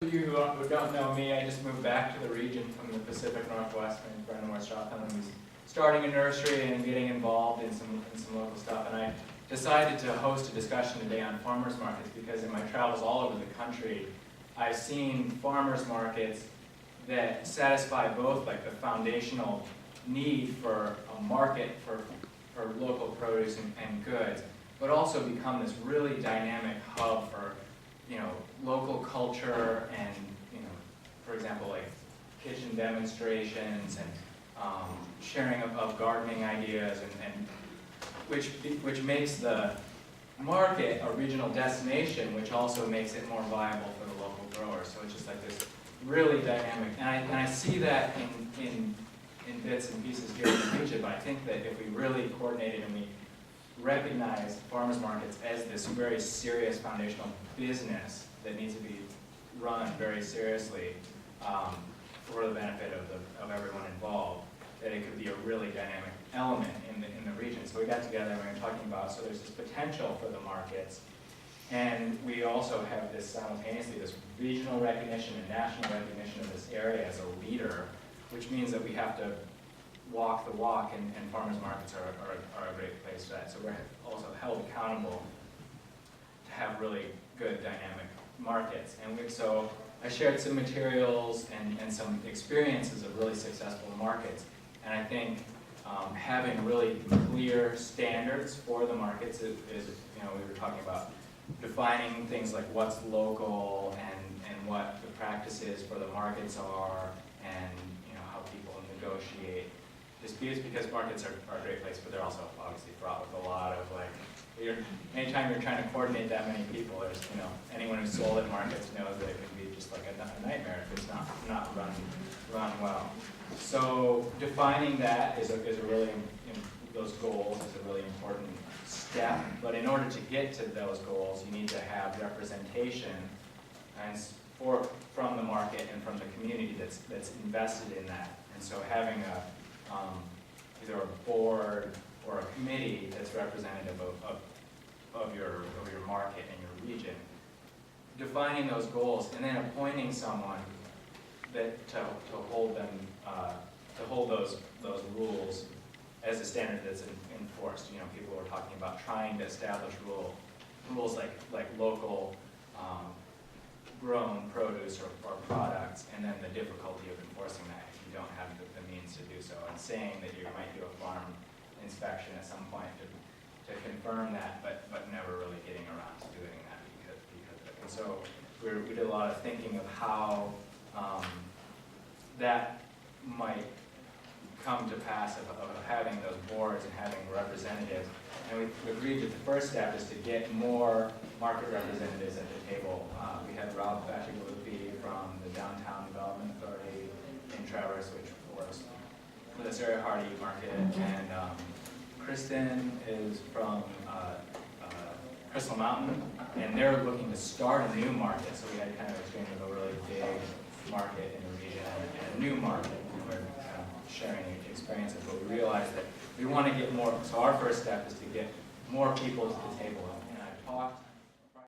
For you who don't know me, I just moved back to the region from the Pacific Northwest, and friend of North Shoptown, who's starting a nursery and getting involved in some local stuff. And I decided to host a discussion today on farmers markets because in my travels all over the country, I've seen farmers markets that satisfy both like the foundational need for a market for local produce and goods, but also become this really dynamic hub for local culture and, for example, like kitchen demonstrations and sharing of gardening ideas, and which makes the market a regional destination, which also makes it more viable for the local growers. So it's just like this really dynamic, and I see that in bits and pieces here in the region. But I think that if we really coordinated and we recognize farmers markets as this very serious foundational business that needs to be run very seriously for the benefit of everyone involved, that it could be a really dynamic element in the region. So we got together and we were talking about, so there's this potential for the markets, and we also have this simultaneously, this regional recognition and national recognition of this area as a leader, which means that we have to walk the walk, and farmers markets are a great place for that. So we're also held accountable to have really good dynamic markets. And so I shared some materials and some experiences of really successful markets. And I think having really clear standards for the markets is we were talking about defining things like what's local and what the practices for the markets are, and how people negotiate disputes, because markets are a great place, but they're also obviously fraught with a lot of anytime you're trying to coordinate that many people, there's anyone who's sold at markets knows that it can be just like a nightmare if it's not run well. So defining that is a really those goals is a really important step. But in order to get to those goals, you need to have representation from the market and from the community that's invested in that. And so having either a board or a committee that's representative of your market and your region, defining those goals, and then appointing someone that to hold them to hold those rules as a standard that's enforced. People were talking about trying to establish rules like local grown produce or products, and then the difficulty of enforcing that if you don't have the means to do so, and saying that you might do a farm inspection at some point to confirm that, but never really getting around to doing that because of it. And so we did a lot of thinking of how that might come to pass of having those boards and having representatives. And we agreed that the first step is to get more market representatives at the table. We had Ralph Bacigalupi from the Downtown Development Authority in Traverse, which works for the Sarah Hardy market, and Kristen is from Crystal Mountain, and they're looking to start a new market. So we had kind of experience of a really big market in the region and a new market, and we're kind of sharing experiences. But we realized that we want to get more. So our first step is to get more people to the table, and I've talked